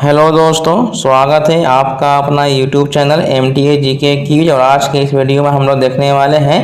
Hello दोस्तों, स्वागत है आपका अपना YouTube channel MTA GK quiz. और आज के इस वीडियो में हम लोग देखने वाले हैं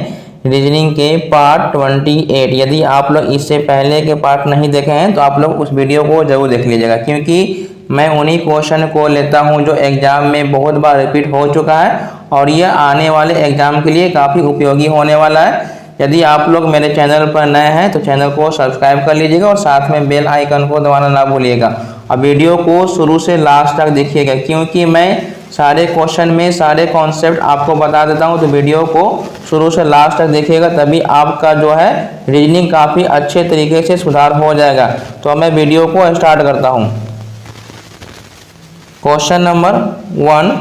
रीजनिंग के पार्ट 28। यदि आप लोग इससे पहले के पार्ट नहीं देखे हैं तो आप लोग उस वीडियो को जरूर देख लीजिएगा, क्योंकि मैं उन्हीं क्वेश्चन को लेता हूं जो एग्ज़ाम में बहुत बार रिपीट हो चुका है और यह आने वाले एग्ज़ाम के लिए काफ़ी उपयोगी होने वाला है। यदि आप लोग मेरे चैनल पर नए हैं तो चैनल को सब्सक्राइब कर लीजिएगा और साथ में बेल आइकन को दबाना ना भूलिएगा। और वीडियो को शुरू से लास्ट तक देखिएगा, क्योंकि मैं सारे क्वेश्चन में सारे कॉन्सेप्ट आपको बता देता हूं। तो वीडियो को शुरू से लास्ट तक देखिएगा, तभी आपका जो है रीजनिंग काफ़ी अच्छे तरीके से सुधार हो जाएगा। तो मैं वीडियो को स्टार्ट करता हूँ। क्वेश्चन नंबर 1,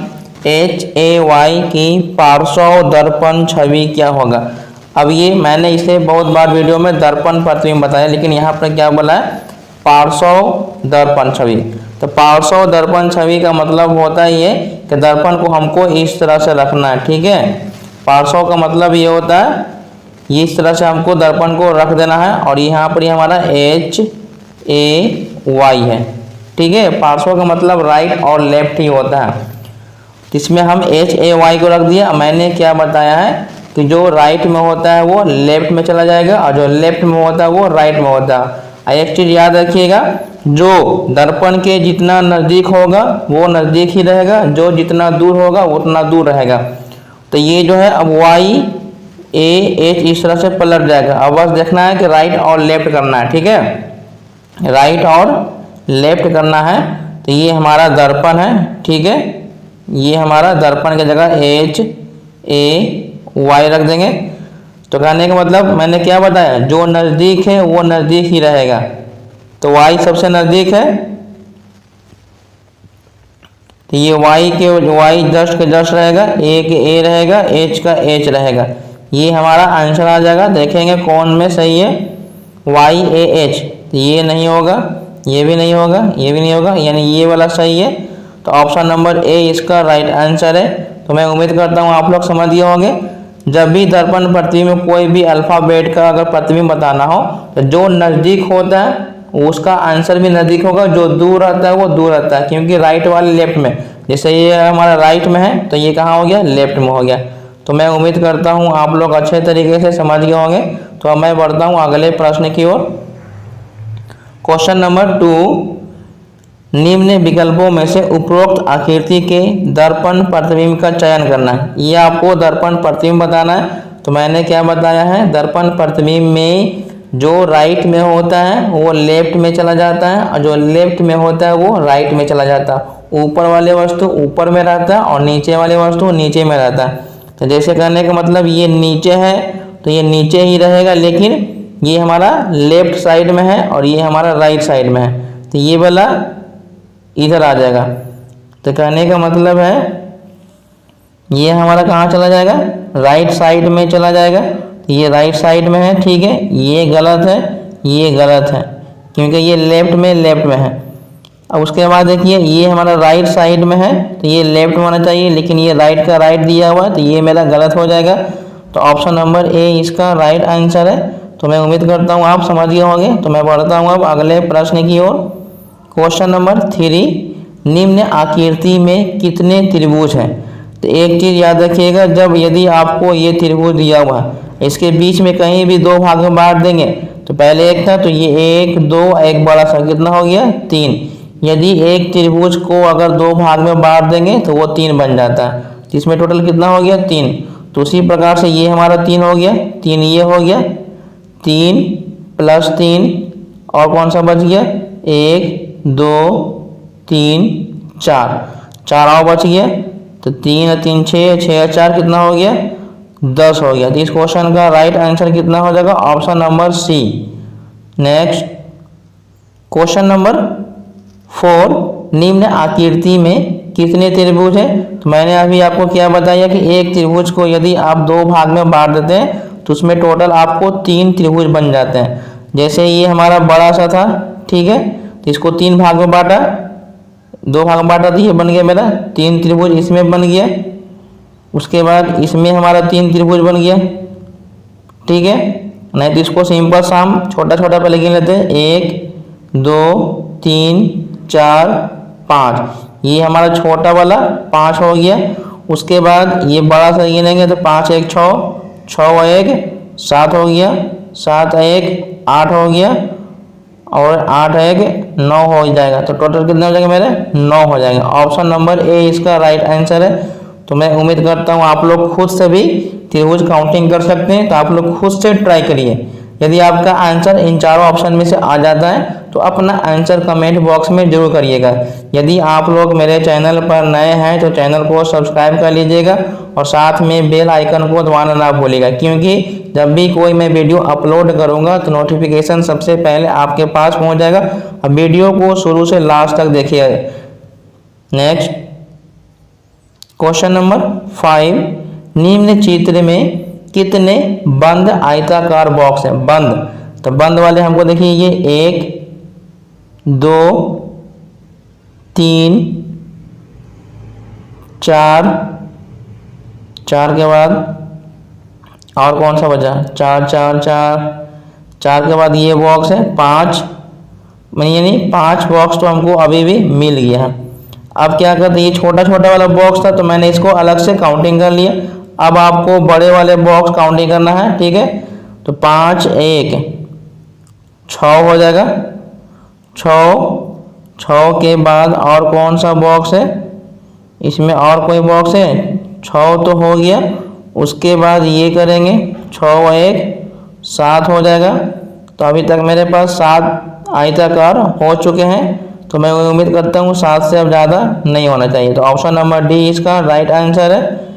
HAY की पार्श्व दर्पण छवि क्या होगा। अब ये मैंने इसे बहुत बार वीडियो में दर्पण प्रतिबिंब बताया, लेकिन यहाँ पर क्या बोला है, पार्श्व दर्पण छवि। तो पार्श्व दर्पण छवि का मतलब होता है ये कि दर्पण को हमको इस तरह से रखना है, ठीक है। पार्श्व का मतलब ये होता है इस तरह से हमको दर्पण को रख देना है, और यहाँ पर ये हमारा HAY है, ठीक है। पार्श्व का मतलब राइट और लेफ्ट ही होता है, इसमें हम HAY को रख दिया। मैंने क्या बताया है कि जो राइट में होता है वो लेफ्ट में चला जाएगा और जो लेफ्ट में होता है वो राइट में होता है। एक चीज़ याद रखिएगा, जो दर्पण के जितना नज़दीक होगा वो नज़दीक ही रहेगा, जो जितना दूर होगा उतना दूर रहेगा। तो ये जो है अब YAH इस तरह से पलट जाएगा। अब बस देखना है कि राइट और लेफ्ट करना है, ठीक है, राइट और लेफ्ट करना है। तो ये हमारा दर्पण है, ठीक है। ये हमारा दर्पण की जगह HAY रख देंगे। तो कहने का मतलब मैंने क्या बताया, जो नज़दीक है वो नज़दीक ही रहेगा। तो Y सबसे नज़दीक है, तो ये Y जस्ट के जस्ट रहेगा, A के A रहेगा, H का H रहेगा। ये हमारा आंसर आ जाएगा। देखेंगे कौन में सही है, YAH। तो ये नहीं होगा, ये भी नहीं होगा, ये भी नहीं होगा, यानी ये वाला सही है। तो ऑप्शन नंबर A इसका राइट आंसर है। तो मैं उम्मीद करता हूँ आप लोग समझ गए होंगे। जब भी दर्पण प्रतिबिंब में कोई भी अल्फ़ाबेट का अगर प्रतिबिंब बताना हो तो जो नज़दीक होता है उसका आंसर भी नज़दीक होगा, जो दूर रहता है वो दूर रहता है, क्योंकि राइट वाले लेफ्ट में, जैसे ये हमारा राइट में है तो ये कहाँ हो गया, लेफ्ट में हो गया। तो मैं उम्मीद करता हूँ आप लोग अच्छे तरीके से समझ गए होंगे। तो अब मैं बढ़ता हूँ अगले प्रश्न की ओर। क्वेश्चन नंबर 2, निम्न विकल्पों में से उपरोक्त आकृति के दर्पण प्रतिबिंब का चयन करना है। ये आपको दर्पण प्रतिबिंब बताना है। तो मैंने क्या बताया है, दर्पण प्रतिबिंब में जो राइट में होता है वो लेफ्ट में चला जाता है और जो लेफ्ट में होता है वो राइट में चला जाता है। ऊपर वाले वस्तु ऊपर में रहता है और नीचे वाले वस्तु नीचे में रहता है। तो जैसे कहने का मतलब ये नीचे है तो ये नीचे ही रहेगा, लेकिन ये हमारा लेफ्ट साइड में है और ये हमारा राइट साइड में है, तो ये वाला इधर आ जाएगा। तो कहने का मतलब है ये हमारा कहाँ चला जाएगा, राइट साइड में चला जाएगा। तो ये राइट साइड में है, ठीक है। ये गलत है, ये गलत है, क्योंकि ये लेफ्ट में है। अब उसके बाद देखिए ये हमारा राइट साइड में है तो ये लेफ्ट में होना चाहिए, लेकिन ये राइट का राइट दिया हुआ है तो ये मेरा गलत हो जाएगा। तो ऑप्शन नंबर A इसका राइट आंसर है। तो मैं उम्मीद करता हूँ आप समझ गए होंगे। तो मैं बढ़ता हूँ अब अगले प्रश्न की ओर। क्वेश्चन नंबर 3, निम्न आकृति में कितने त्रिभुज हैं। तो एक चीज़ याद रखिएगा, जब यदि आपको ये त्रिभुज दिया हुआ है, इसके बीच में कहीं भी दो भाग में बांट देंगे, तो पहले एक था तो ये 1 2 एक बड़ा सा कितना हो गया, 3। यदि एक त्रिभुज को अगर दो भाग में बांट देंगे तो वो 3 बन जाता है। तो इसमें टोटल कितना हो गया, 3। तो उसी प्रकार से ये हमारा 3 हो गया, 3 ये हो गया, 3 + 3 और कौन सा बच गया, 1 2 3 4 और बच गया। तो 3 और 3 6, 6 और 4 कितना हो गया, 10 हो गया। तो इस क्वेश्चन का राइट आंसर कितना हो जाएगा, option number C। Next question number 4, निम्न आकृति में कितने त्रिभुज है। तो मैंने अभी आपको क्या बताया कि एक त्रिभुज को यदि आप दो भाग में बांट देते हैं तो उसमें टोटल आपको 3 त्रिभुज बन जाते हैं। जैसे ये हमारा बड़ा सा था, ठीक है, तो इसको 3 भाग में बांटा, 2 भाग में बांटा, तो ये बन गया मेरा 3 त्रिभुज, इसमें बन गया। उसके बाद इसमें हमारा 3 त्रिभुज बन गया, ठीक है। नहीं तो इसको सिंपल सा हम छोटा छोटा पहले गिन लेते हैं, 1 2 3 4 5, ये हमारा छोटा वाला 5 हो गया। उसके बाद ये बड़ा सा ये लेंगे तो 5 1 6, 6 1 7 हो गया, 7 1 8 हो गया और 8 1 9 हो जाएगा। तो टोटल कितने हो जाएंगे मेरे 9 हो जाएंगे। ऑप्शन नंबर ए इसका राइट आंसर है। तो मैं उम्मीद करता हूँ आप लोग खुद से भी त्रिभुज काउंटिंग कर सकते हैं, तो आप लोग खुद से ट्राई करिए। यदि आपका आंसर इन चारों ऑप्शन में से आ जाता है तो अपना आंसर कमेंट बॉक्स में जरूर करिएगा। यदि आप लोग मेरे चैनल पर नए हैं तो चैनल को सब्सक्राइब कर लीजिएगा और साथ में बेल आइकन को दबाना ना भूलिएगा, क्योंकि जब भी कोई मैं वीडियो अपलोड करूंगा तो नोटिफिकेशन सबसे पहले आपके पास पहुंच जाएगा। अब वीडियो को शुरू से लास्ट तक देखिए। नेक्स्ट क्वेश्चन नंबर 5, निम्न चित्र में कितने बंद आयताकार बॉक्स हैं? बंद, तो बंद वाले हमको देखिए ये 1 2 3 4, 4 के बाद और कौन सा बचा? 4 4 4, 4 के बाद ये बॉक्स है 5, यानी 5 बॉक्स तो हमको अभी भी मिल गया है। अब क्या करते, ये छोटा छोटा वाला बॉक्स था तो मैंने इसको अलग से काउंटिंग कर लिया। अब आपको बड़े वाले बॉक्स काउंटिंग करना है, ठीक है। तो 5 1 6 हो जाएगा, 6 के बाद और कौन सा बॉक्स है? इसमें और कोई बॉक्स है? 6 तो हो गया। उसके बाद ये करेंगे 6 1 7 हो जाएगा। तो अभी तक मेरे पास 7 आयताकार हो चुके हैं, तो मैं उम्मीद करता हूँ 7 से अब ज़्यादा नहीं होना चाहिए। तो ऑप्शन नंबर डी इसका राइट आंसर है।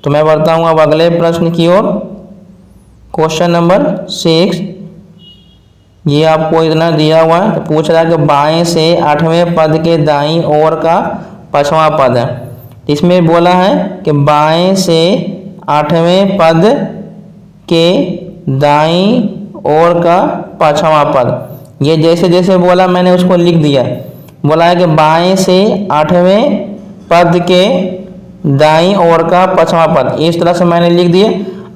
तो मैं बढ़ता हूँ अब अगले प्रश्न की ओर। क्वेश्चन नंबर 6, ये आपको इतना दिया हुआ है, तो पूछ रहा है कि बाएं से 8वें पद के दाईं ओर का 5वां पद है। इसमें बोला है कि बाएं से 8वें पद के दाईं ओर का 5वां पद। ये जैसे जैसे बोला मैंने उसको लिख दिया। बोला है कि बाएं से 8वें पद के दाईं ओर का 5वां पद, इस तरह से मैंने लिख दिए।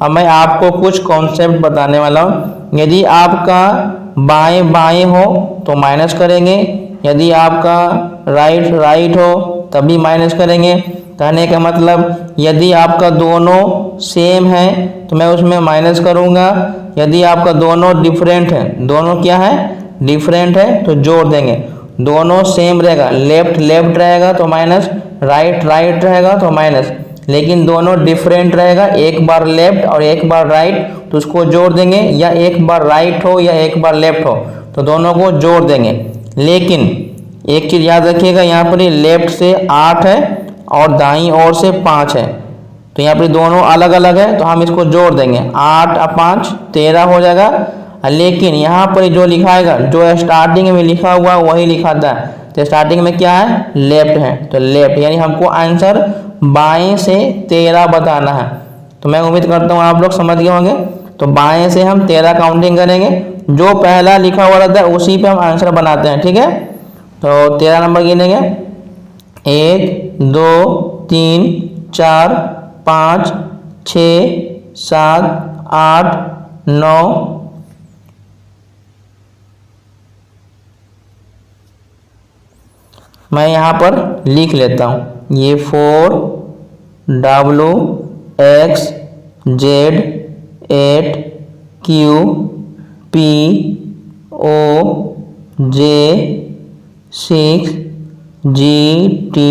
अब मैं आपको कुछ कॉन्सेप्ट बताने वाला हूँ। यदि आपका बाएं बाएं हो तो माइनस करेंगे, यदि आपका राइट राइट हो तभी माइनस करेंगे। कहने का मतलब यदि आपका दोनों सेम है तो मैं उसमें माइनस करूँगा। यदि आपका दोनों डिफरेंट है, दोनों क्या है? डिफरेंट है, तो जोड़ देंगे। दोनों सेम रहेगा, लेफ्ट लेफ्ट रहेगा तो माइनस, राइट राइट रहेगा तो माइनस। लेकिन दोनों डिफरेंट रहेगा, एक बार लेफ्ट और एक बार राइट, तो उसको जोड़ देंगे। या एक बार राइट हो या एक बार लेफ्ट हो तो दोनों को जोड़ देंगे। लेकिन एक चीज़ याद रखिएगा, यहाँ पर लेफ्ट से 8 है और दाईं ओर से 5 है, तो यहाँ पर दोनों अलग अलग है, तो हम इसको जोड़ देंगे। 8 और 5 13 हो जाएगा। लेकिन यहाँ पर जो लिखाएगा, जो स्टार्टिंग में लिखा हुआ वही लिखाता है। तो स्टार्टिंग में क्या है? लेफ्ट है, तो लेफ्ट, यानी हमको आंसर बाएं से 13 बताना है। तो मैं उम्मीद करता हूँ आप लोग समझ गए होंगे। तो बाएं से हम 13 काउंटिंग करेंगे, जो पहला लिखा हुआ रहता है उसी पे हम आंसर बनाते हैं, ठीक है। तो 13 नंबर गिनेंगे, 1 2 3 4 5 6 7 8 9। मैं यहाँ पर लिख लेता हूँ, ये 4 W X Z 8 Q P O J 6 G T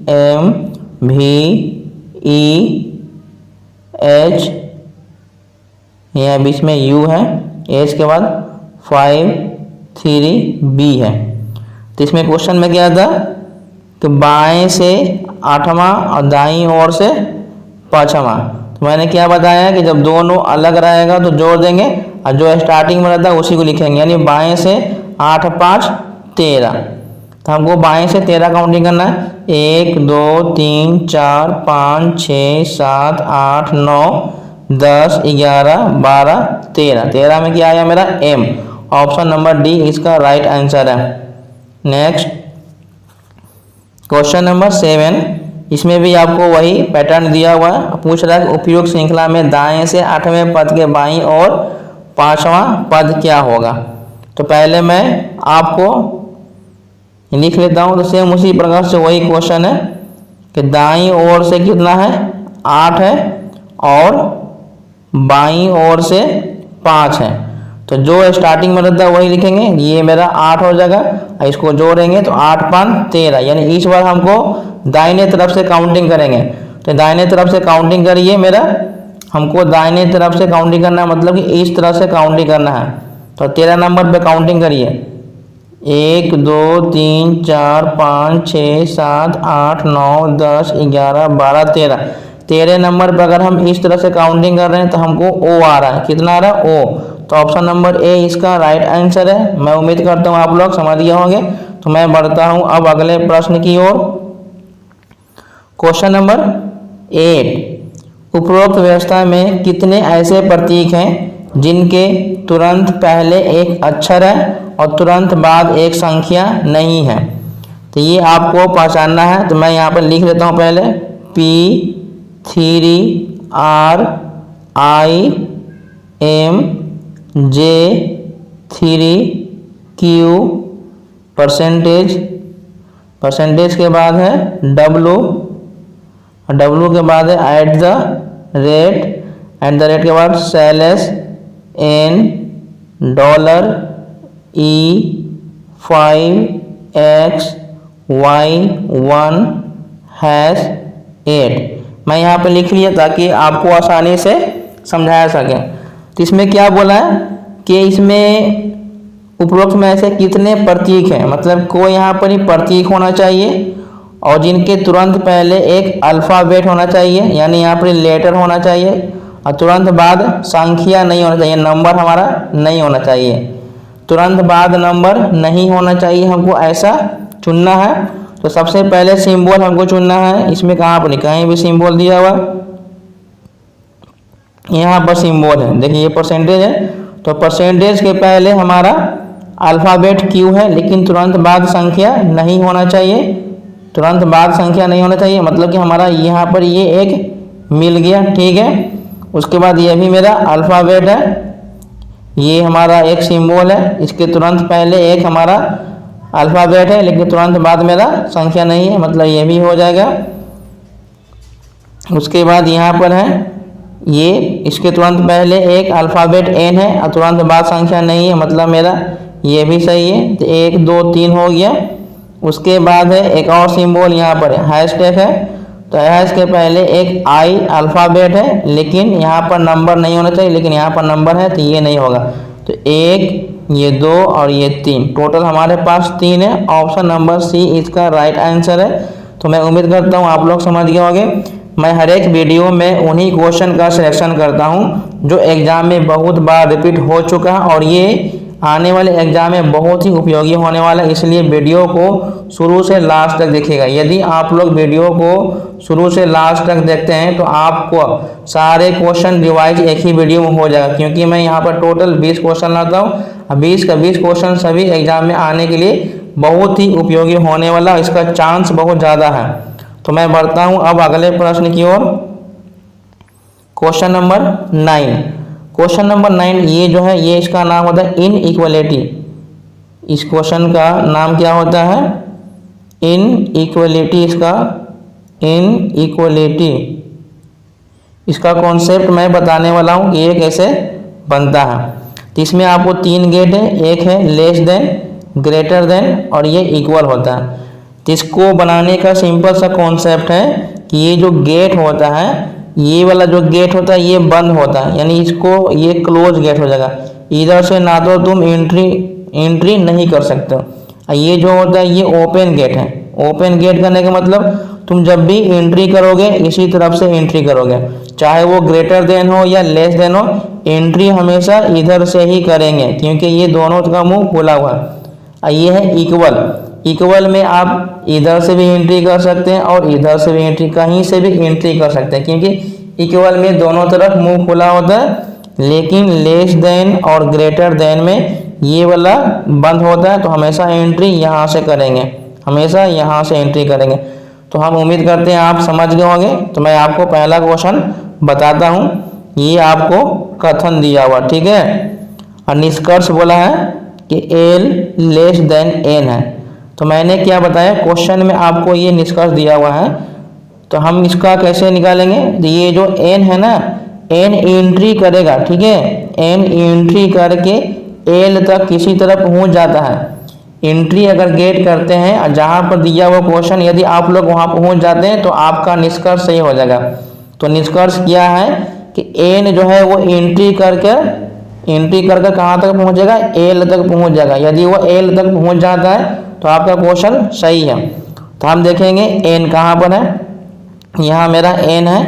M V E H, यहाँ बीच में U है, H के बाद 5 3 B है। तो इसमें क्वेश्चन में क्या था कि बाएं से 8वां और दाईं ओर से 5वां। तो मैंने क्या बताया कि जब दोनों अलग रहेगा तो जोड़ देंगे और जो स्टार्टिंग में रहता है उसी को लिखेंगे, यानी बाएं से 8 5 13। तो हमको बाएं से 13 काउंटिंग करना है, 1 2 3 4 5 6 7 8 9 10 11 12 13। 13 में क्या आया मेरा? M। ऑप्शन नंबर डी इसका राइट आंसर है। नेक्स्ट क्वेश्चन नंबर 7, इसमें भी आपको वही पैटर्न दिया हुआ है। पूछ रहा है उपयुक्त श्रृंखला में दाएं से 8वें पद के बाईं और 5वां पद क्या होगा। तो पहले मैं आपको लिख लेता हूँ। तो सेम उसी प्रकार से वही क्वेश्चन है कि दाईं ओर से कितना है 8 है और बाईं ओर से 5 है। तो जो स्टार्टिंग में रहता है वही लिखेंगे, ये मेरा 8 हो जाएगा, इसको जोड़ेंगे तो 8 5 13, यानी इस बार हमको दाहिने तरफ से काउंटिंग करेंगे। तो दाहिने तरफ से काउंटिंग करिए, मेरा हमको दाहिने तरफ से काउंटिंग करना है, मतलब कि इस तरह से काउंटिंग करना है। तो 13 नंबर पे काउंटिंग करिए, 1 2 3 4 5 6 7 8 9 10 11 12 13। 13 नंबर पर अगर हम इस तरह से काउंटिंग कर रहे हैं तो हमको ओ आ रहा है। कितना आ रहा है? ओ। तो ऑप्शन नंबर ए इसका राइट आंसर है। मैं उम्मीद करता हूँ आप लोग समझ गए होंगे। तो मैं बढ़ता हूँ अब अगले प्रश्न की ओर। क्वेश्चन नंबर 8, उपरोक्त व्यवस्था में कितने ऐसे प्रतीक हैं जिनके तुरंत पहले एक अक्षर है और तुरंत बाद एक संख्या नहीं है? तो ये आपको पहचानना है। तो मैं यहाँ पर लिख लेता हूँ पहले, P 3 R I M J 3 Q, percentage के बाद है W, और W के बाद है एट द रेट के बाद सेलेस N dollar E 5 X Y 1 hash 8। मैं यहाँ पे लिख लिया ताकि आपको आसानी से समझाया सके। तो इसमें क्या बोला है कि इसमें उपरोक्त में ऐसे कितने प्रतीक हैं, मतलब कोई यहाँ पर ही प्रतीक होना चाहिए और जिनके तुरंत पहले एक अल्फ़ाबेट होना चाहिए, यानी यहाँ पर लेटर होना चाहिए, और तुरंत बाद संख्या नहीं होना चाहिए, नंबर हमारा नहीं होना चाहिए। तुरंत बाद नंबर नहीं होना चाहिए, हमको ऐसा चुनना है। तो सबसे पहले सिंबल हमको चुनना है। इसमें कहाँ पर नहीं, कहीं भी सिंबल दिया हुआ, यहाँ पर सिंबल है, देखिए ये परसेंटेज है। तो परसेंटेज के पहले हमारा अल्फ़ाबेट Q है, लेकिन तुरंत बाद संख्या नहीं होना चाहिए। तुरंत बाद संख्या नहीं होना चाहिए, मतलब कि हमारा यहाँ पर ये एक मिल गया, ठीक है। उसके बाद ये भी मेरा अल्फ़ाबेट है, ये हमारा एक सिंबल है, इसके तुरंत पहले एक हमारा अल्फ़ाबेट है, लेकिन तुरंत बाद मेरा संख्या नहीं है, मतलब ये भी हो जाएगा। उसके बाद यहाँ पर है ये, इसके तुरंत पहले एक अल्फ़ाबेट N है और तुरंत बाद संख्या नहीं है, मतलब मेरा ये भी सही है। तो 1 2 3 हो गया। उसके बाद है एक और सिंबल यहाँ पर हैशटैग है। तो हैश के पहले एक I अल्फ़ाबेट है, लेकिन यहाँ पर नंबर नहीं होना चाहिए, लेकिन यहाँ पर नंबर है तो ये नहीं होगा। तो 1, ये 2 और ये 3, टोटल हमारे पास 3 है। ऑप्शन नंबर सी इसका राइट आंसर है। तो मैं उम्मीद करता हूँ आप लोग समझ गए होंगे। मैं हर एक वीडियो में उन्हीं क्वेश्चन का सिलेक्शन करता हूँ जो एग्ज़ाम में बहुत बार रिपीट हो चुका है और ये आने वाले एग्ज़ाम में बहुत ही उपयोगी होने वाला है। इसलिए वीडियो को शुरू से लास्ट तक देखिएगा। यदि आप लोग वीडियो को शुरू से लास्ट तक देखते हैं तो आपको सारे क्वेश्चन रिवाइज एक ही वीडियो में हो जाएगा, क्योंकि मैं यहाँ पर टोटल 20 क्वेश्चन लाता हूँ। 20 का 20 क्वेश्चन सभी एग्ज़ाम में आने के लिए बहुत ही उपयोगी होने वाला, इसका चांस बहुत ज़्यादा है। तो मैं बढ़ता हूँ अब अगले प्रश्न की ओर। Question number 9। क्वेश्चन नंबर 9 ये जो है, ये इसका नाम होता है इनइक्वालिटी। इस क्वेश्चन का नाम क्या होता है? इनइक्वालिटी। इसका इनइक्वालिटी, इसका कॉन्सेप्ट मैं बताने वाला हूँ कि ये कैसे बनता है। तो इसमें आपको 3 गेट है, एक है लेस देन, ग्रेटर देन और ये इक्वल होता है। तो इसको बनाने का सिंपल सा कॉन्सेप्ट है कि ये जो गेट होता है, ये वाला जो गेट होता है ये बंद होता है, यानी इसको ये क्लोज गेट हो जाएगा। इधर से ना तो तुम एंट्री नहीं कर सकते हो। ये जो होता है ये ओपन गेट है। ओपन गेट करने का मतलब तुम जब भी एंट्री करोगे इसी तरफ से एंट्री करोगे, चाहे वो ग्रेटर देन हो या लेस देन हो, एंट्री हमेशा इधर से ही करेंगे, क्योंकि ये दोनों का मुंह खुला हुआ है। ये है इक्वल। इक्वल में आप इधर से भी एंट्री कर सकते हैं और इधर से भी एंट्री, कहीं से भी एंट्री कर सकते हैं, क्योंकि इक्वल में दोनों तरफ मुंह खुला होता है। लेकिन लेस देन और ग्रेटर देन में ये वाला बंद होता है, तो हमेशा एंट्री यहाँ से करेंगे, हमेशा यहाँ से एंट्री करेंगे। तो हम उम्मीद करते हैं आप समझ गए होंगे। तो मैं आपको पहला क्वेश्चन बताता हूँ। ये आपको कथन दिया हुआ, ठीक है, और निष्कर्ष बोला है कि L लेस देन N है। तो मैंने क्या बताया, क्वेश्चन में आपको ये निष्कर्ष दिया हुआ है, तो हम इसका कैसे निकालेंगे। तो ये जो n है ना, n एंट्री करेगा, ठीक है, n एंट्री करके l तक किसी तरह पहुंच जाता है। एंट्री अगर गेट करते हैं और जहां पर दिया हुआ क्वेश्चन यदि आप लोग वहां पहुंच जाते हैं तो आपका निष्कर्ष सही हो जाएगा। तो निष्कर्ष क्या है कि n जो है वो एंट्री करके कहाँ तक पहुंचेगा, l तक पहुंच जाएगा। यदि वो l तक पहुंच जाता है तो आपका क्वेश्चन सही है। तो हम देखेंगे n कहाँ पर है, यहाँ मेरा n है,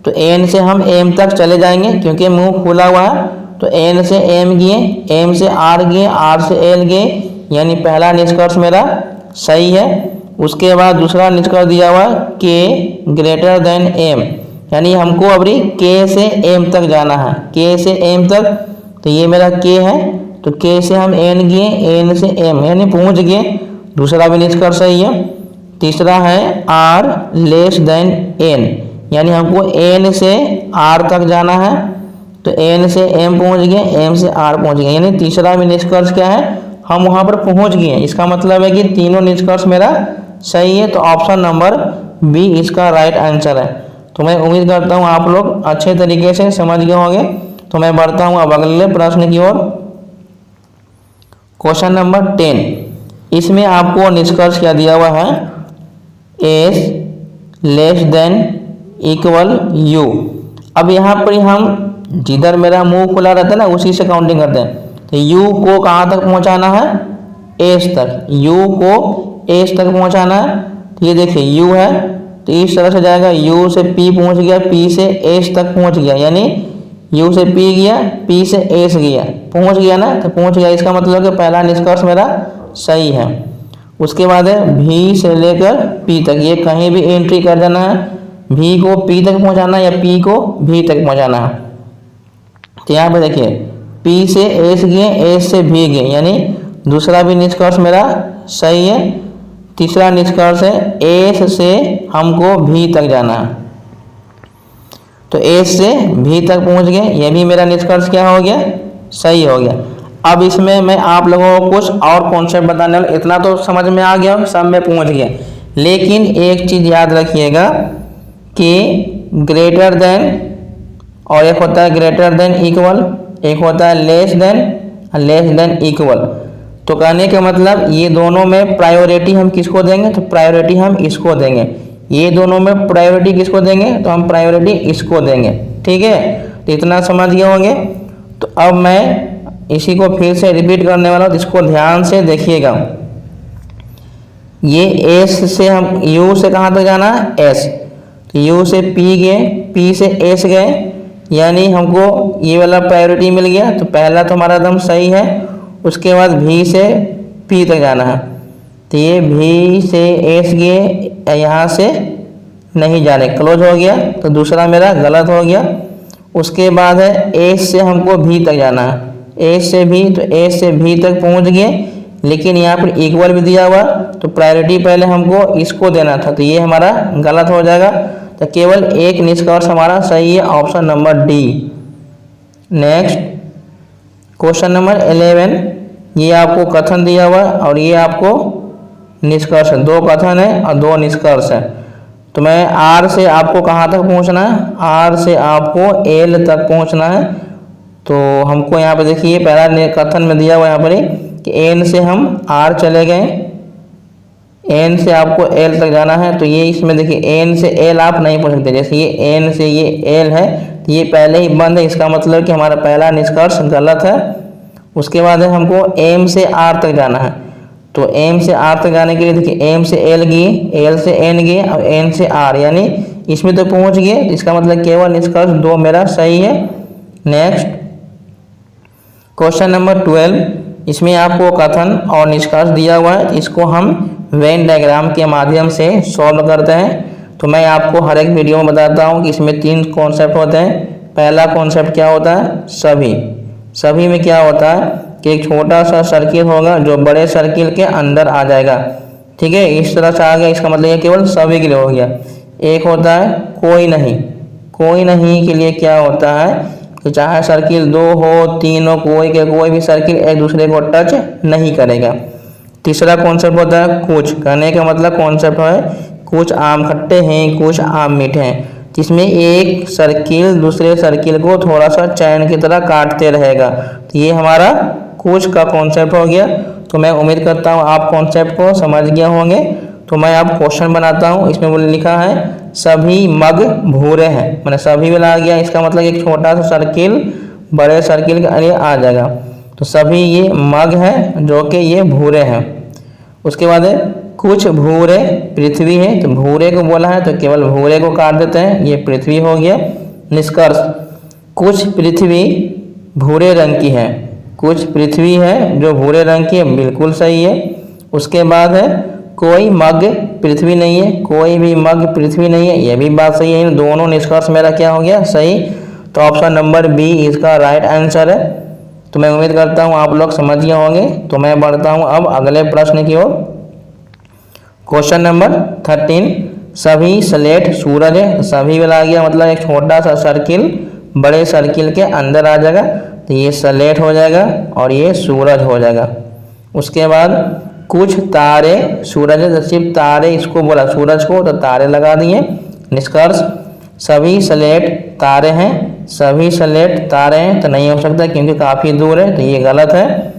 तो n से हम m तक चले जाएंगे क्योंकि मुंह खुला हुआ है। तो n से m गए, m से r गए, r से l गए, यानी पहला निष्कर्ष मेरा सही है। उसके बाद दूसरा निष्कर्ष दिया हुआ k ग्रेटर देन m, यानी हमको अभी k से m तक जाना है, k से m तक, तो ये मेरा k है, तो k से हम n गए, n से m यानी पहुंच गए, दूसरा भी निष्कर्ष सही है। तीसरा है r लेस देन n, यानी हमको n से r तक जाना है, तो n से m पहुंच गए, m से r पहुंच गए, यानी तीसरा भी निष्कर्ष क्या है, हम वहां पर पहुंच गए। इसका मतलब है कि तीनों निष्कर्ष मेरा सही है, तो ऑप्शन नंबर बी इसका राइट आंसर है। तो मैं उम्मीद करता हूं आप लोग अच्छे तरीके से समझ गए होंगे। तो मैं बढ़ता हूं अब अगले प्रश्न की ओर। क्वेश्चन नंबर 10, इसमें आपको निष्कर्ष क्या दिया हुआ है, S less than equal you. अब यहाँ पर हम जिधर मेरा मुंह खुला रहता है ना उसी से काउंटिंग करते हैं। तो u को कहाँ तक पहुँचाना है, s तक, u को s तक पहुँचाना है। तो ये देखिए u है, तो इस तरह से जाएगा, u से p पहुँच गया, p से s तक पहुँच गया, यानी u से p गया, p से s गया, पहुँच गया ना, तो पहुँच गया। इसका मतलब कि पहला निष्कर्ष मेरा सही है। उसके बाद है v से लेकर p तक, ये कहीं भी एंट्री कर देना है, v को p तक पहुँचाना है या p को v तक पहुँचाना है। तो यहाँ पे देखिए p से s गए, s से v गए, यानी दूसरा भी निष्कर्ष मेरा सही है। तीसरा निष्कर्ष है s से हमको v तक जाना है, तो s से v तक पहुंच गए, यह भी मेरा निष्कर्ष क्या हो गया, सही हो गया। अब इसमें मैं आप लोगों को कुछ और कॉन्सेप्ट बताने वाला, इतना तो समझ में आ गया, सब में पहुंच गया, लेकिन एक चीज़ याद रखिएगा कि ग्रेटर देन और एक होता है ग्रेटर देन इक्वल, एक होता है लेस देन इक्वल। तो कहने का मतलब ये दोनों में प्रायोरिटी हम किसको देंगे, तो प्रायोरिटी हम इसको देंगे। ये दोनों में प्रायोरिटी किसको देंगे, तो हम प्रायोरिटी इसको देंगे, ठीक है। तो इतना समझ गए होंगे। तो अब मैं इसी को फिर से रिपीट करने वाला हूँ, तो इसको ध्यान से देखिएगा। ये एस से हम यू से कहाँ तक जाना है, एस, तो यू से पी गए, पी से एस गए, यानी हमको ये वाला प्रायोरिटी मिल गया। तो पहला तो हमारा एकदम सही है। उसके बाद v से p तक जाना है, तो ये v से s गए, यहाँ से नहीं जाने, क्लोज हो गया, तो दूसरा मेरा गलत हो गया। उसके बाद है s से हमको v तक जाना है, s से v, तो s से v तक पहुँच गए, लेकिन यहाँ पर इक्वल भी दिया हुआ, तो प्रायोरिटी पहले हमको इसको देना था, तो ये हमारा गलत हो जाएगा। तो केवल एक निष्कर्ष हमारा सही है, option number D. Next question number 11, ये आपको कथन दिया हुआ है और ये आपको निष्कर्ष है, दो कथन है और दो निष्कर्ष है। तो मैं आर से आपको कहाँ तक पहुँचना है, आर से आपको एल तक पहुँचना है। तो हमको यहाँ पे देखिए पहला कथन में दिया हुआ यहाँ पर कि एन से हम आर चले गए, एन से आपको एल तक जाना है। तो ये इसमें देखिए एन से एल आप नहीं पहुँच सकते, जैसे ये एन से ये एल है, तो ये पहले ही बंद है, इसका मतलब कि हमारा पहला निष्कर्ष गलत है। उसके बाद है हमको एम से आर तक जाना है, तो एम से आर तक जाने के लिए देखिए एम से एल गए, एल से एन गए और एन से आर, यानी इसमें तो पहुँच गए, इसका मतलब केवल निष्कर्ष दो मेरा सही है। नेक्स्ट क्वेश्चन नंबर 12, इसमें आपको कथन और निष्कर्ष दिया हुआ है, इसको हम वेन डायग्राम के माध्यम से सॉल्व करते हैं। तो मैं आपको हर एक वीडियो में बताता हूँ कि इसमें 3 कॉन्सेप्ट होते हैं। पहला कॉन्सेप्ट क्या होता है, सभी में क्या होता है कि एक छोटा सा सर्किल होगा जो बड़े सर्किल के अंदर आ जाएगा, ठीक है, इस तरह से आ गया, इसका मतलब ये केवल सभी के लिए हो गया। एक होता है कोई नहीं के लिए क्या होता है कि चाहे सर्किल 2 हो 3 हो, कोई भी सर्किल एक दूसरे को टच नहीं करेगा। तीसरा कॉन्सेप्ट होता है कुछ, कहने का मतलब कॉन्सेप्ट है कुछ आम खट्टे हैं कुछ आम मीठे हैं, जिसमें एक सर्किल दूसरे सर्किल को थोड़ा सा चैन की तरह काटते रहेगा। तो ये हमारा कुछ का कॉन्सेप्ट हो गया। तो मैं उम्मीद करता हूँ आप कॉन्सेप्ट को समझ गए होंगे। तो मैं अब क्वेश्चन बनाता हूँ। इसमें बोले लिखा है सभी मग भूरे हैं, मैंने सभी में ला गया, इसका मतलब एक छोटा सा सर्किल बड़े सर्किल के लिए आ जाएगा। तो सभी ये मग हैं जो कि ये भूरे हैं। उसके बाद है कुछ भूरे पृथ्वी है, तो भूरे को बोला है तो केवल भूरे को काट देते हैं, ये पृथ्वी हो गया। निष्कर्ष कुछ पृथ्वी भूरे रंग की है, कुछ पृथ्वी है जो भूरे रंग की है, बिल्कुल सही है। उसके बाद है कोई मग पृथ्वी नहीं है, कोई भी मग पृथ्वी नहीं है, यह भी बात सही है। इन दोनों निष्कर्ष मेरा क्या हो गया सही। तो ऑप्शन नंबर बी इसका राइट आंसर है। तो मैं उम्मीद करता हूँ आप लोग समझ गए होंगे। तो मैं बढ़ता हूँ अब अगले प्रश्न की ओर। क्वेश्चन नंबर 13 सभी स्लेट सूरज है, सभी वाला आ गया मतलब एक छोटा सा सर्किल बड़े सर्किल के अंदर आ जाएगा, तो ये स्लेट हो जाएगा और ये सूरज हो जाएगा। उसके बाद कुछ तारे सूरज है, तो सिर्फ तारे इसको बोला सूरज को, तो तारे लगा दिए। निष्कर्ष सभी स्लेट तारे हैं, सभी स्लेट तारे हैं तो नहीं हो सकता क्योंकि काफ़ी दूर है, तो ये गलत है।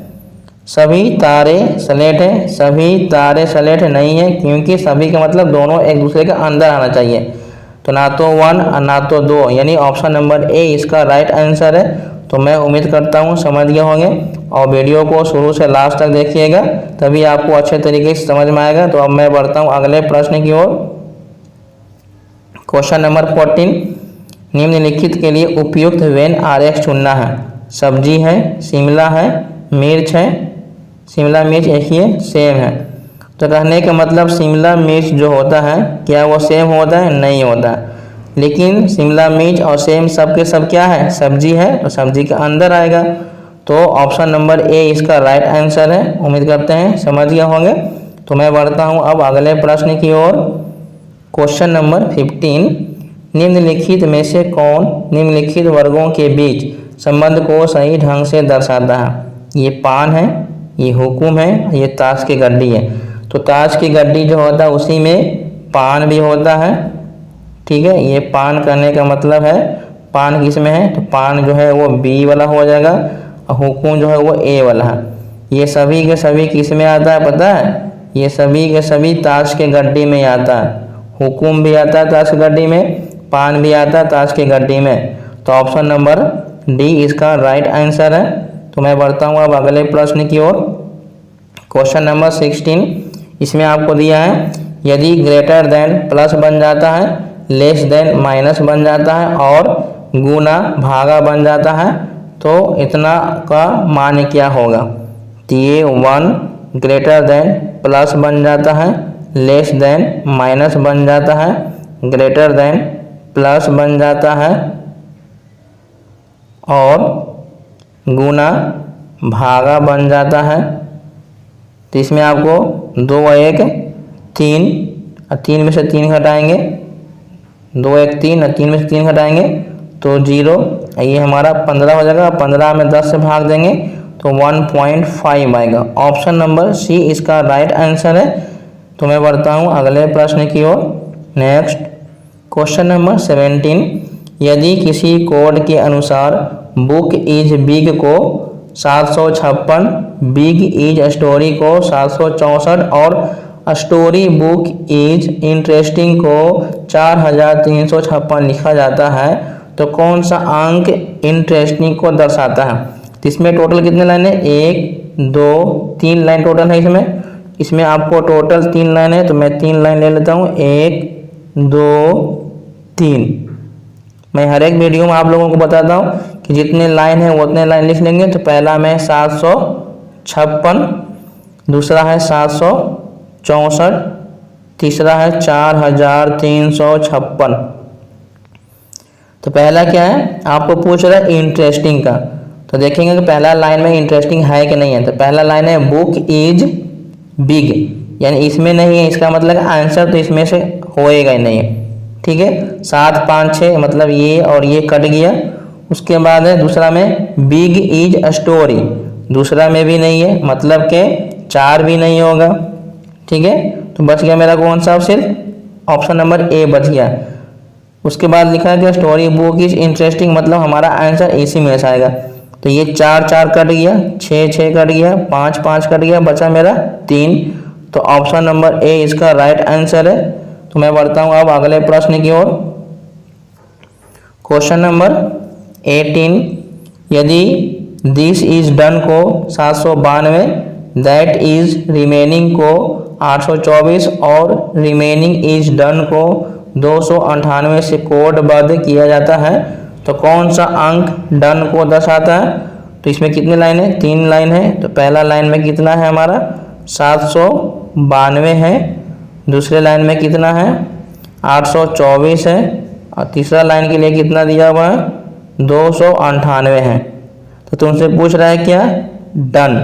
सभी तारे स्लेट है, सभी तारे स्लेट नहीं है क्योंकि सभी का मतलब दोनों एक दूसरे के अंदर आना चाहिए, तो ना तो 1 और ना तो 2, यानी ऑप्शन नंबर ए इसका राइट आंसर है। तो मैं उम्मीद करता हूँ समझ गए होंगे और वीडियो को शुरू से लास्ट तक देखिएगा तभी आपको अच्छे तरीके से समझ में आएगा। तो अब मैं बढ़ता हूँ अगले प्रश्न की ओर। क्वेश्चन नंबर 14 निम्नलिखित के लिए उपयुक्त वेन आरेख चुनना है। सब्जी है, शिमला है, मिर्च है, शिमला मिर्च एक ही सेम है। तो कहने का मतलब शिमला मिर्च जो होता है क्या वो सेम होता है? नहीं होता। लेकिन शिमला मिर्च और सेम सब के सब क्या है? सब्जी है, तो सब्जी के अंदर आएगा। तो ऑप्शन नंबर ए इसका राइट आंसर है। उम्मीद करते हैं समझ गए होंगे। तो मैं बढ़ता हूँ अब अगले प्रश्न की ओर। क्वेश्चन नंबर 15 निम्नलिखित में से कौन निम्नलिखित वर्गों के बीच संबंध को सही ढंग से दर्शाता है? ये पान है, ये हुकुम है, ये ताश की गड्डी है। तो ताश की गड्डी जो होता है उसी में पान भी होता है, ठीक है। ये पान करने का मतलब है पान किस में है, तो पान जो है वो बी वाला हो जाएगा और हुकुम जो है वो ए वाला है। ये सभी के सभी किस में आता है पता है? ये सभी के सभी ताश के गड्डी में आता है। हुकुम भी आता है ताश की गड्डी में, पान भी आता है ताश की गड्डी में। तो ऑप्शन नंबर डी इसका राइट आंसर है। तो मैं बढ़ता हूँ अब अगले प्रश्न की ओर। क्वेश्चन नंबर 16 इसमें आपको दिया है यदि ग्रेटर देन प्लस बन जाता है, लेस देन माइनस बन जाता है और गुना भागा बन जाता है तो इतना का मान क्या होगा? तो ये 1 ग्रेटर देन प्लस बन जाता है, लेस देन माइनस बन जाता है, ग्रेटर देन प्लस बन जाता है और गुना भागा बन जाता है। तो इसमें आपको 2 और 1 3 और 3 में से 3 घटाएंगे, 2 1 3 और 3 में से 3 घटाएंगे तो 0। ये हमारा 15 हो जाएगा। 15 में 10 से भाग देंगे तो 1.5 आएगा। ऑप्शन नंबर सी इसका राइट आंसर है। तो मैं बढ़ता हूँ अगले प्रश्न की ओर। नेक्स्ट क्वेश्चन नंबर 17 यदि किसी कोड के अनुसार बुक इज बिग को 756, बिग इज स्टोरी को 764 और स्टोरी बुक इज इंटरेस्टिंग को 4356 लिखा जाता है तो कौन सा अंक इंटरेस्टिंग को दर्शाता है? तो इसमें टोटल कितने लाइन है? 1 2 3 लाइन टोटल है इसमें आपको टोटल 3 लाइन है तो मैं 3 लाइन ले लेता हूँ। 1 2 3। मैं हर एक वीडियो में आप लोगों को बताता हूँ कि जितने लाइन है वो उतने लाइन लिख लेंगे। तो पहला में 756, दूसरा है 764, तीसरा है 4356। तो पहला क्या है आपको पूछ रहा है इंटरेस्टिंग का, तो देखेंगे कि पहला लाइन में इंटरेस्टिंग है कि नहीं है। तो पहला लाइन है बुक इज बिग, यानी इसमें नहीं है, इसका मतलब आंसर तो इसमें से होएगा ही नहीं, ठीक है। 7 5 6 मतलब ये और ये कट गया। उसके बाद है दूसरा में बिग इज स्टोरी, दूसरा में भी नहीं है मतलब के 4 भी नहीं होगा। ठीक है, तो बच गया मेरा कौन सा, सिर्फ ऑप्शन नंबर ए बच गया। उसके बाद लिखा है कि स्टोरी बुक इज इंटरेस्टिंग, मतलब हमारा आंसर इसी में से आएगा। तो ये 4 4 कट गया, 6 6 कट गया, 5 5 कट गया, बचा मेरा 3। तो ऑप्शन नंबर ए इसका राइट आंसर है। तो मैं बढ़ता हूँ अब अगले प्रश्न की ओर। क्वेश्चन नंबर 18, यदि दिस इज डन को 792, दैट इज रिमेनिंग को 824 और रिमेनिंग इज डन को 298 से कोडबद्ध किया जाता है, तो कौन सा अंक डन को दर्शाता है? तो इसमें कितनी लाइन है, 3 लाइन है। तो पहला लाइन में कितना है हमारा 792 है, दूसरे लाइन में कितना है 824 है, और तीसरा लाइन के लिए कितना दिया हुआ है 298 है। तो तुमसे पूछ रहा है क्या, डन।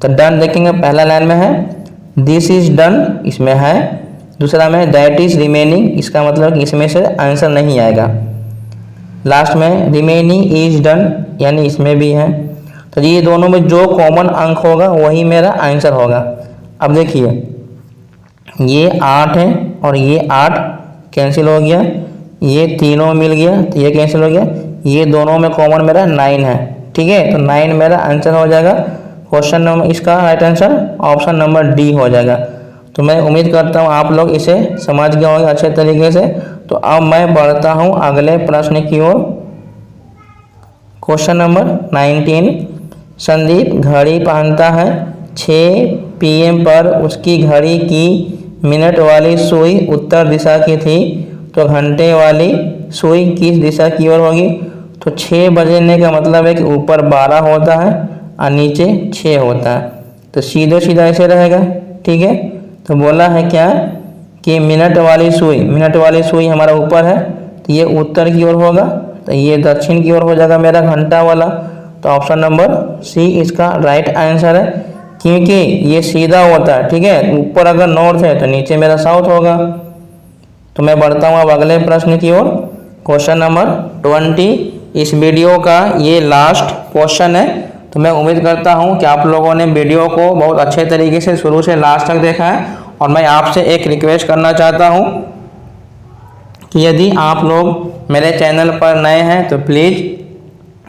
तो डन देखेंगे, पहला लाइन में है दिस इज डन, इसमें है। दूसरा में दैट इज रिमेनिंग, इसका मतलब कि इसमें से आंसर नहीं आएगा। लास्ट में रिमेनिंग इज डन, यानी इसमें भी है। तो ये दोनों में जो कॉमन अंक होगा वही मेरा आंसर होगा। अब देखिए ये 8 है और ये 8 कैंसिल हो गया, ये तीनों मिल गया तो ये कैंसिल हो गया, ये दोनों में कॉमन मेरा 9 है। ठीक है, तो 9 मेरा आंसर हो जाएगा। क्वेश्चन नंबर इसका right answer option number D हो जाएगा। तो मैं उम्मीद करता हूँ आप लोग इसे समझ गए होंगे अच्छे तरीके से। तो अब मैं बढ़ता हूँ अगले प्रश्न की ओर। क्वेश्चन नंबर 19, संदीप घड़ी पहनता है, 6 PM पर उसकी घड़ी की मिनट वाली सुई उत्तर दिशा की थी, तो घंटे वाली सुई किस दिशा की ओर होगी? तो 6 बजने का मतलब है कि ऊपर 12 होता है और नीचे 6 होता है, तो सीधे सीधा ऐसे रहेगा। ठीक है, तो बोला है क्या कि मिनट वाली सुई हमारा ऊपर है, तो ये उत्तर की ओर होगा, तो ये दक्षिण की ओर हो जाएगा मेरा घंटा वाला। तो ऑप्शन नंबर सी इसका राइट आंसर है, क्योंकि ये सीधा होता है। ठीक है, ऊपर अगर नॉर्थ है तो नीचे मेरा साउथ होगा। तो मैं बढ़ता हूँ अब अगले प्रश्न की ओर। क्वेश्चन नंबर 20, इस वीडियो का ये लास्ट क्वेश्चन है। तो मैं उम्मीद करता हूँ कि आप लोगों ने वीडियो को बहुत अच्छे तरीके से शुरू से लास्ट तक देखा है। और मैं आपसे एक रिक्वेस्ट करना चाहता हूँ कि यदि आप लोग मेरे चैनल पर नए हैं तो प्लीज़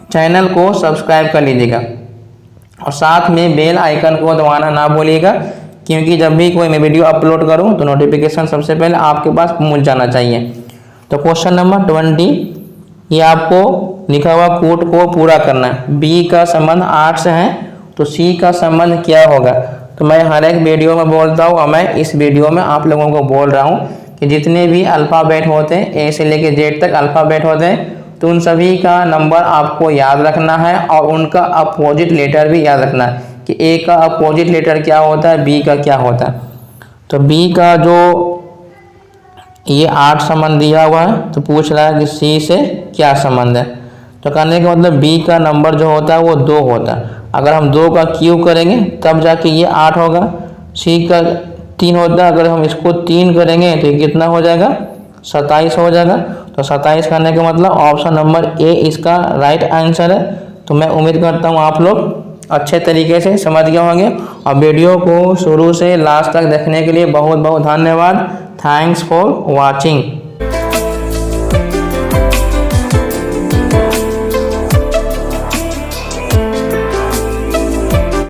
चैनल को सब्सक्राइब कर लीजिएगा और साथ में बेल आइकन को दबाना ना भूलिएगा, क्योंकि जब भी कोई मैं वीडियो अपलोड करूं तो नोटिफिकेशन सबसे पहले आपके पास पहुंच जाना चाहिए। तो क्वेश्चन नंबर 20, ये आपको लिखा हुआ कोड को पूरा करना है। बी का संबंध 8 से है, तो सी का संबंध क्या होगा? तो मैं हर एक वीडियो में बोलता हूँ और मैं इस वीडियो में आप लोगों को बोल रहा हूँ कि जितने भी अल्फ़ाबेट होते हैं, ए से लेके जेड तक अल्फ़ाबेट होते हैं, तो उन सभी का नंबर आपको याद रखना है और उनका अपोजिट लेटर भी याद रखना है कि ए का अपोजिट लेटर क्या होता है, बी का क्या होता है। तो बी का जो ये 8 संबंध दिया हुआ है, तो पूछ रहा है कि सी से क्या संबंध है। तो कहने का मतलब बी का नंबर जो होता है वो 2 होता है। अगर हम 2 का क्यूब करेंगे तब जाके ये 8 होगा। सी का 3 होता है, अगर हम इसको 3 करेंगे तो ये कितना हो जाएगा 27 हो जाएगा। तो 27 करने का मतलब ऑप्शन नंबर ए इसका राइट आंसर है। तो मैं उम्मीद करता हूँ आप लोग अच्छे तरीके से समझ गए होंगे। और वीडियो को शुरू से लास्ट तक देखने के लिए बहुत बहुत धन्यवाद। Thanks for watching.